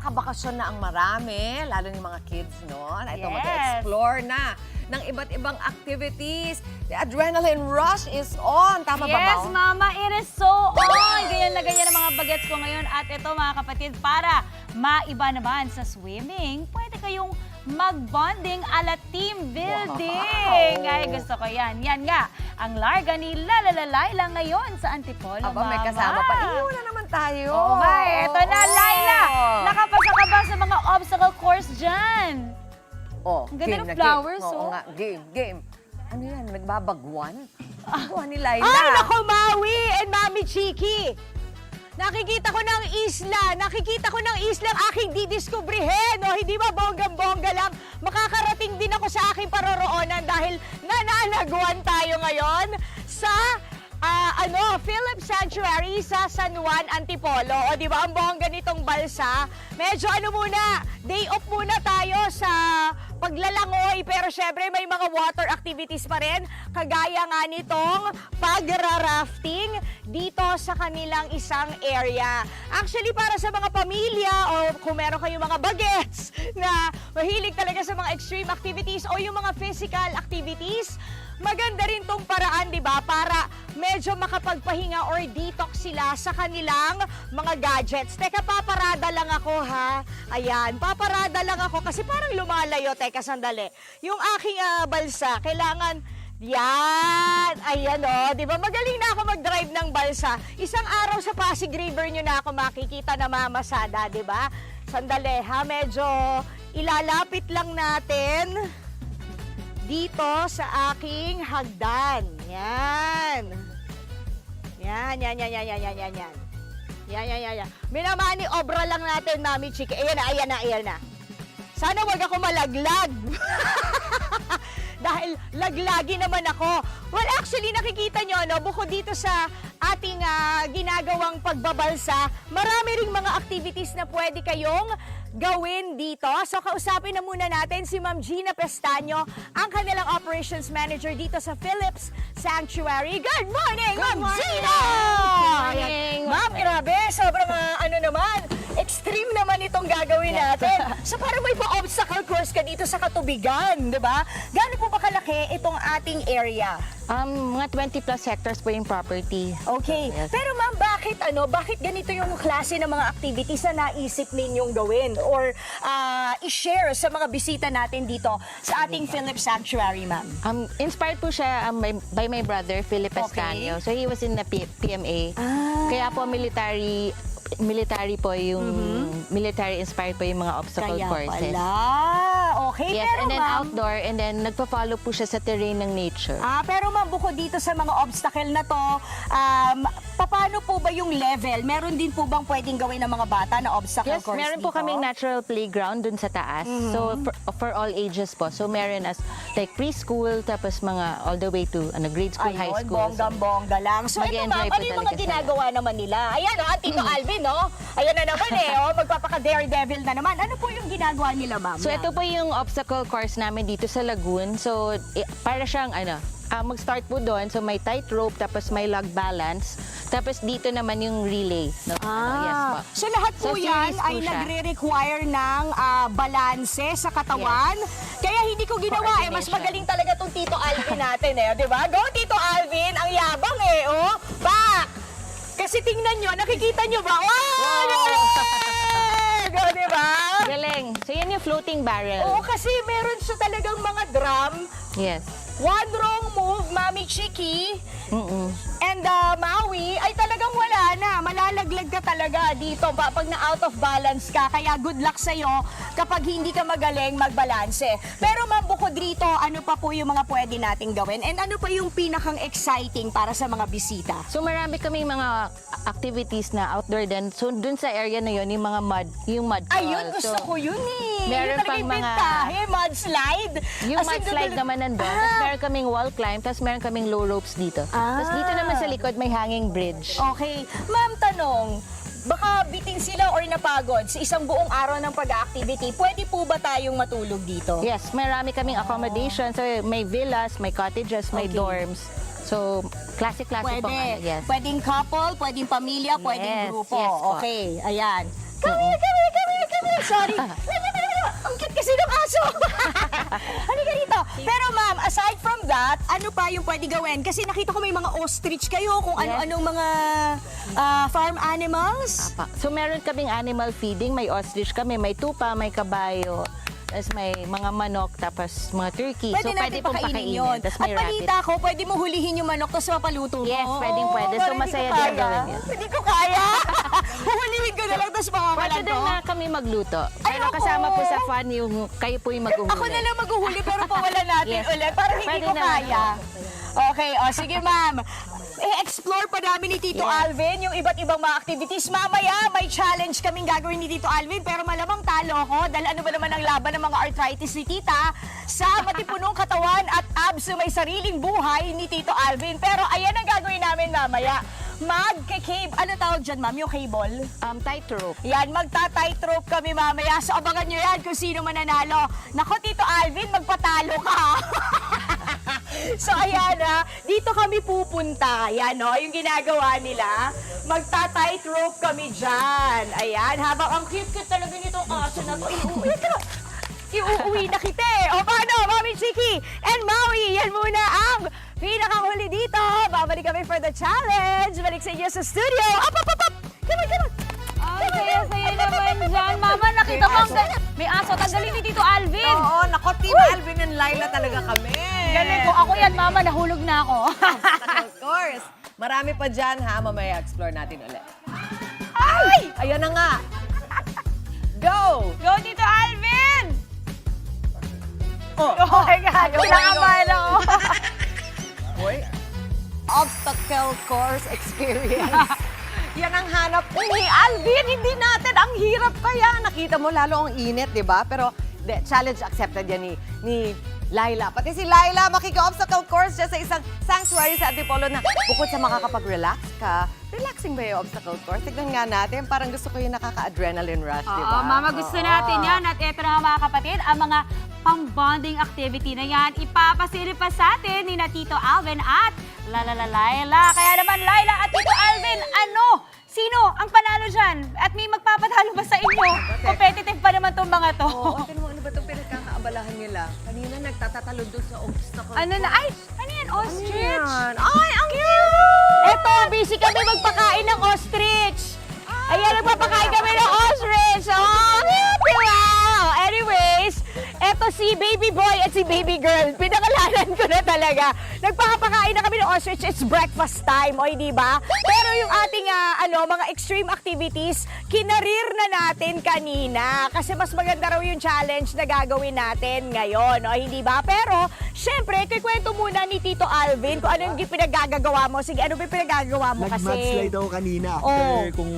nakabakasyon na ang marami, lalo yung mga kids, no? Na ito Yes. mag-explore na ng iba't ibang activities. The adrenaline rush is on. Tama ba, Yes, Bao? Mama, it is so on! Ganyan na ganyan ang mga bagets ko ngayon. At ito, mga kapatid, para maiba naman sa swimming, pwede kayong mag-bonding ala team building. Wow. Ay, gusto ko yan. Yan nga, ang larga ni Laila ngayon sa Antipolo, Aba, Mama. may kasama pa. Iuna naman tayo. Oo nga, ito na, Oo. Laila. Nakapasa ka ba sa mga obstacle course dyan? Oh, Ang ganda game ng na flowers, game. Oo oh. nga, game. Ano yan? Nagbabagwan? Bagwan ni Laila. Ay, naku, Maui and Mami Chiki! Nakikita ko ng islang aking didiskubrihin. O, hindi ba bonggang-bongga lang? Makakarating din ako sa aking paroroonan dahil nananaguan tayo ngayon sa Philip Sanctuary sa San Juan, Antipolo. O, di ba, ang bongga nitong balsa. Medyo day off muna tayo sa paglalangoy. Pero syempre, may mga water activities pa rin. Kagaya nga nitong pagra-rafting dito sa kanilang isang area. Actually, para sa mga pamilya o kung meron kayong mga bagets na mahilig talaga sa mga extreme activities o yung mga physical activities, maganda rin tong paraan, di ba? Para medyo makapagpahinga or detox sila sa kanilang mga gadgets. Teka, paparada lang ako, ha? Ayan, paparada lang ako kasi parang lumalayo. Teka, sandali. Yung aking balsa, kailangan... Yan! Ayan o, di ba? Magaling na ako mag-drive ng balsa. Isang araw sa Pasig River nyo na ako makikita na mamasada, di ba? Sandali, ha? Medyo ilalapit lang natin dito sa aking hagdan. Yan. Yan. Yan. Minamani obra lang natin, Mami Chiki. Ayan na. Sana wag ako malaglag. Dahil laglagi naman ako. Well, actually, nakikita nyo, no, bukod dito sa ating ginagawang pagbabalsa, marami ring mga activities na pwede kayong gawin dito. So, kausapin na muna natin si Ma'am Gina Pestaño, ang kanilang operations manager dito sa Phillips Sanctuary. Good morning, Ma'am Gina! morning. Ma'am, grabe, sobrang extreme naman itong gagawin natin. So, parang may pa-obstacle course ka dito sa katubigan, di ba? Gaano po ba kalaki itong ating area? Mga 20 plus hectares po yung property. Okay. Yes. Pero ma'am, bakit ganito yung klase ng mga activities na naisip ninyong gawin or i-share sa mga bisita natin dito sa ating Phillips Sanctuary, ma'am? Inspired po siya by my brother, Philip Okay. Escanio. So he was in the PMA. Kaya po military po yung military inspired po yung mga obstacle Kaya courses. pala. Okay, Yes, pero and then ma'am, outdoor, and then nagpa-follow po siya sa terrain ng nature. pero ma'am, bukod dito sa mga obstacle na to, paano po ba yung level? Meron din po bang pwedeng gawin ng mga bata na obstacle Yes, course meron dito? po kaming natural playground dun sa taas. So, for all ages po. So, meron as like preschool, tapos mga all the way to grade school, high Ayun, school. bonggang-bongga lang. So, ito Mag-e-enjoy ma'am, po ano yung mga talaga sila. ginagawa naman nila? Ayan, Tito Alvin, no? Ayan na naman magpapaka-daredevil na naman. Ano po yung ginagawa nila, ma'am? So, ito po yung obstacle course namin dito sa Lagoon. So, para siyang, mag-start po doon. So, may tightrope, tapos may log balance. Tapos, dito naman yung relay. No? Yes po. So lahat po So, yan series po ay siya. nagre-require ng balanse sa katawan. Kaya hindi ko ginawa Mas Coordination. magaling talaga tong Tito Alvin natin di ba? Go Tito Alvin, ang yabang Back! Kasi tingnan nyo, nakikita nyo ba? Go, di ba? Galing. So, yan yung floating barrel. Oo, kasi meron siya talagang mga drum. Yes. One wrong move, Mami Chiki, and Maui, ay talagang wala na. Malalaglag ka talaga dito pag na-out of balance ka. Kaya good luck sa'yo kapag hindi ka magaling magbalanse. Pero ma'am, bukod rito, ano pa po yung mga pwede nating gawin? And ano pa yung pinakang exciting para sa mga bisita? So, marami kaming mga activities na outdoor din. So, dun sa area na yun, yung mga mud crawl. Ayun, gusto So, ko yun meron yun talaga pang yung mga- bentahe, mudslide. yung As in, mudslide naman nandun. Tapos meron kaming wall climb, tapos meron kaming low ropes dito. Tapos dito naman sa likod may hanging bridge. Okay. Ma'am, tanong, baka bitin sila or napagod sa isang buong araw ng pag-activity, pwede po ba tayong matulog dito? Yes, marami kaming accommodation. So may villas, may cottages, may Okay. dorms. So, classic-classic po. Pwede. Yes. Pwedeng couple, pwedeng pamilya, pwedeng Yes, grupo. yes po. Okay, ayan. Come here, come here, come here, come here. sorry. Ang cute kasi ng aso. Halika dito. Pero ma'am, aside from that, ano pa yung pwede gawin? Kasi nakita ko may mga ostrich kayo, kung ano-anong mga farm animals. So meron kaming animal feeding, may ostrich kami, may tupa, may kabayo, tapos may mga manok, tapos mga turkey. Pwede so natin pwede pong pakainin pakainin. yun. Tapos At may rabbit. balita ko, pwede mo hulihin yung manok tapos mapaluto mo. Yes, pwede. So parang masaya hindi ko din kaya. gawin yun. Hindi ko kaya. Huhulihin ko na lang tapos Pwede makakalan din ko. na kami magluto. Ay, Pero ako! kasama po sa fun yung kayo po yung maghuhuli. Ako na lang maghuhuli pero pawalan natin Yes. ulit. Parang hindi Pwede ko naman. kaya. Okay, o sige ma'am. I-explore pa namin ni Tito Yes. Alvin yung iba't ibang mga activities. Mamaya may challenge kaming gagawin ni Tito Alvin pero malamang talo ako dahil ano ba naman ang laban ng mga arthritis ni Tita sa matipunong katawan at abs na may sariling buhay ni Tito Alvin. Pero ayan ang gagawin namin mamaya. Mag-cable. Ano tawag dyan, ma'am? Yung cable? Tightrope. Yan, magta-tightrope kami mamaya. So, abangan nyo yan kung sino mananalo. Nako, Tito Alvin, magpatalo ka. So, ayan dito kami pupunta. Ayan, yung ginagawa nila. Magta-tightrope kami dyan. Ayan, habang ang cute-cute talaga nitong aso na to. Iuuwi na kita eh. O paano, Mami Chiki and Maui, yan muna ang pinakahuli dito. Babalik kami for the challenge. Balik sa inyo sa studio. Up, up, up, up. Come on, come on. Ang saya-saya naman dyan. Mama, nakita mo ang may aso. Tanggalin ni Tito Alvin. Oo, nako, Team Alvin and Laila talaga kami. Galing ko. Ako yan, Mama. Nahulog na ako. Of course. Marami pa dyan, ha? Mamaya explore natin ulit. Ay! Ayan na nga. Go! Go, Tito Alvin! Oh, Oh my God. Kinakabahan ako. boy. Obstacle course experience. Yan ang hanap ni Alvin. Hindi natin. Ang hirap kaya. Nakita mo lalo ang init, di ba? Pero challenge accepted yan ni Laila. Pati si Laila, makika-obstacle course siya sa isang sanctuary sa Antipolo na bukod sa makakapag-relax ka, relaxing ba yung obstacle course? Tignan nga natin, parang gusto ko yung nakaka-adrenaline rush, di ba? Oo, Mama, gusto natin yan. At eto na nga, mga kapatid, ang mga pang-bonding activity na yan, ipapasilip pa sa atin ni na Tito Alvin at Laila. Kaya naman, Laila at Tito Alvin, ano? Sino ang panalo dyan? At may magpapatalo ba sa inyo? Competitive pa naman tong mga to. Oo, tingnan mo, ano ba itong pinagkakaabalahan nila? Kanina nagtatatalo doon sa obstacle Ano na? Ay, ano yan? Ostrich? Yan. Ay, ang cute! Eto, busy kami magpakain ng ostrich. Ayan, nagpapakain kami ng ostrich. Oh, wow! Anyways, eto si baby boy at si baby girl. Pinakalanan ko na talaga. Nagpapakain na kami ng ostrich. It's breakfast time, o hindi ba? Pero yung ating mga extreme activities, kinarir na natin kanina. Kasi mas maganda raw yung challenge na gagawin natin ngayon, o hindi ba? Pero, syempre, kikwento muna ni Tito Alvin kung ano yung pinaggagawa mo. Sige, ano ba yung pinaggagawa mo kasi? Nag-mudslide ako kanina after kung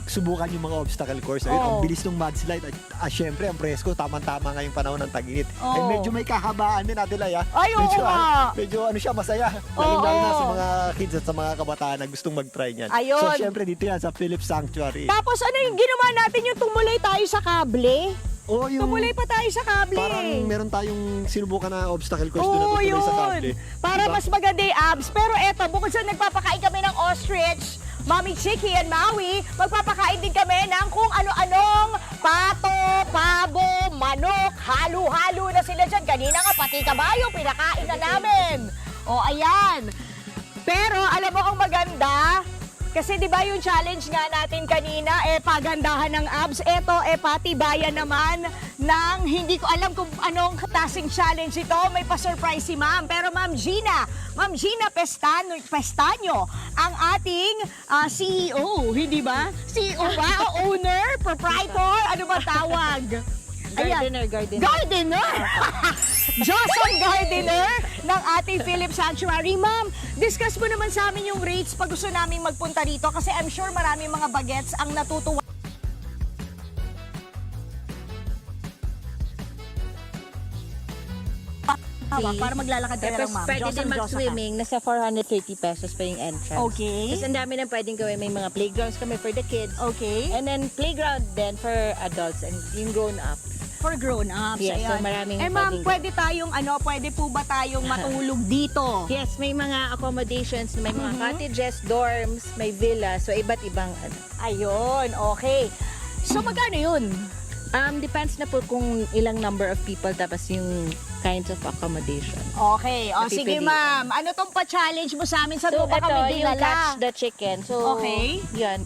subukan yung mga obstacle course. Ayun, ang bilis ng mudslide. At syempre, ang presko, tamang-tama ngayong panahon ng tag-init. Ay, medyo may kahabaan din natin, Laya. Ay, oo medyo, nga. medyo siya, masaya. Lalo na sa mga kids at sa mga kabataan na gustong mag-try niyan. Ayun. So, syempre, dito yan sa Philips Sanctuary. Tapos ano yung ginawa natin yung tumulay tayo sa kable? O, yung Tumulay pa tayo sa kable. parang meron tayong sinubukan na obstacle course Oo, doon na tutuloy sa kable. Para Diba? mas maganda yung abs. Pero eto, bukod sa nagpapakain kami ng ostrich, Mami Chiki and Maui, magpapakain din kami ng kung ano-anong pato, pabo, manok, halo-halo na sila dyan. Kanina nga, pati kabayo, pinakain na namin. O, ayan. Pero, alam mo ang maganda? Kasi di ba yung challenge nga natin kanina, pagandahan ng abs. Eto, patibayan naman ng hindi ko alam kung anong klaseng challenge ito. May pa-surprise si Ma'am. Pero Ma'am Gina Pestaño, ang ating CEO, hindi ba? CEO ba? O owner? Proprietor? Ano ba tawag? Gardener. Gardener! Johnson Gardener ng ating Philips Sanctuary. Ma'am, discuss mo naman sa amin yung rates pag gusto namin magpunta rito kasi I'm sure maraming mga bagets ang natutuwa. Para maglalakad ka na Tapos lang, ma'am. pwede Johnson din Josa ka. mag-swimming. Nasa 430 pesos pa yung entrance. Okay. Tapos ang dami na pwedeng gawin. May mga playgrounds kami for the kids. Okay. And then playground then for adults and yung grown-up. For grown-ups. Yes, so ayan. maraming Ma'am, pwedeng- pwede po ba tayong matulog dito? Yes, may mga accommodations, may mga cottages, dorms, may villa. So iba't ibang ano. Ayun, okay. So magkano yun? Depends na po kung ilang number of people tapos yung kinds of accommodation. Okay, o sige Napipili. ma'am. Ano tong pa-challenge mo sa amin? Sa So, baka ito, may yung dinala? catch the chicken. So, Okay. yun.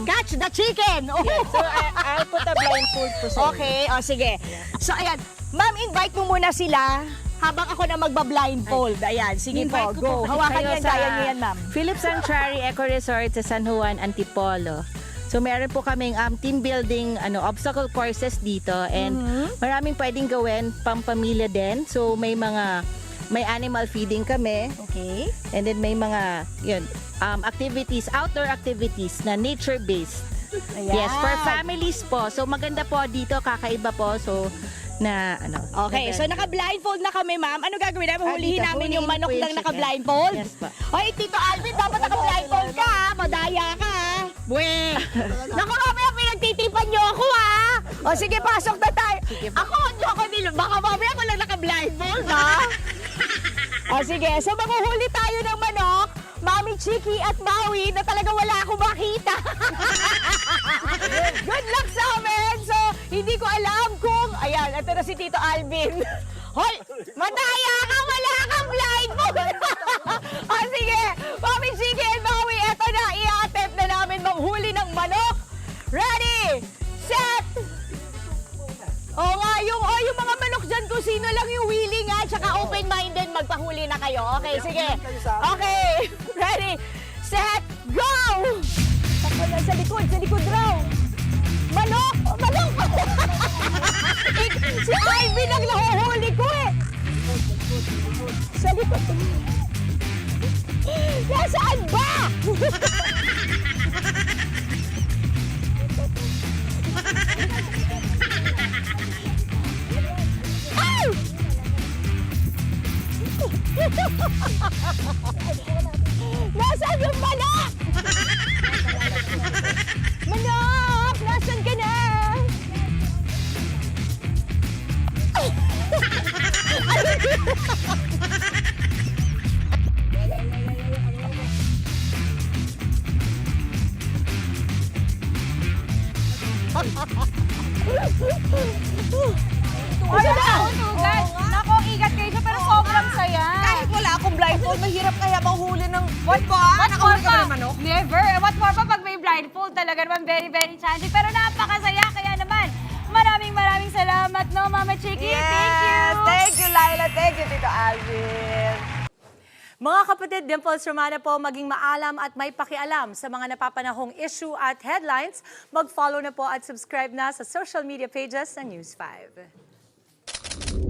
Catch the chicken! Oh. So, I'll put a blindfold po sa Okay, o sige. So ayan, ma'am, invite mo muna sila habang ako na magba-blindfold. Ayan, sige po, Invite ko go. Hawakan kayo yan, sa kaya niyo yan, ma'am. Philip Sanctuary Eco Resort sa San Juan, Antipolo. So meron po kaming team building obstacle courses dito and maraming pwedeng gawin pampamilya din. So may animal feeding kami Okay. and then may mga activities, outdoor activities na nature based. Ayan. Yes, for families po. So maganda po dito, kakaiba po. So na Okay, so naka-blindfold na kami, ma'am. Ano gagawin namin? Hulihin dito, namin yung hulihin manok po yung lang chicken. naka-blindfold? Yes po. Hoy, Tito Alvin, dapat naka-blindfold ka, ha? Madaya ka, ha? Bwe! Naku, mamaya pinagtitipan niyo ako, ha? O sige, pasok na tayo. Ako, hindi ako baka mamaya ako lang naka-blindfold, ha? O sige, so manguhuli tayo ng manok, Mami Chiki at Maui na talaga wala akong makita. Good luck sa amin! So, hindi ko alam kung... Ayan, ito na si Tito Alvin. Hoy! Madaya ka! Wala kang blindfold! O sige, Mami Chiki and Maui, eto na. I-attempt na namin manghuli ng manok. Ready! Set! Oo nga, yung mga manok dyan, kung sino lang yung willing ha, tsaka open-minded, magpahuli na kayo. Okay, sige. Okay, ready, set, go! Takbo na sa likod raw. Manok! Manok! Si Ivy ang nahuhuli ko eh. Sa likod. Nasaan ba? Ay! Nasaan yung manok? Manok! Nasaan ka na? Ay, tutugan. Nako, ingat kayo siya, pero sobrang saya. Kahit wala akong blindfold, mahirap kaya mahuli ng... What Nakahuli more ka ba pa? ng manok? Never. What more pa pag may blindfold? Talaga naman very, very challenging. Pero napakasaya. Kaya naman, maraming salamat, no, Mama Chiki. Thank you. Thank you, Laila. Thank you, Tito Alvin. Mga kapatid, Dimples Romana po, maging maalam at may pakialam sa mga napapanahong issue at headlines. Mag-follow na po at subscribe na sa social media pages ng News 5.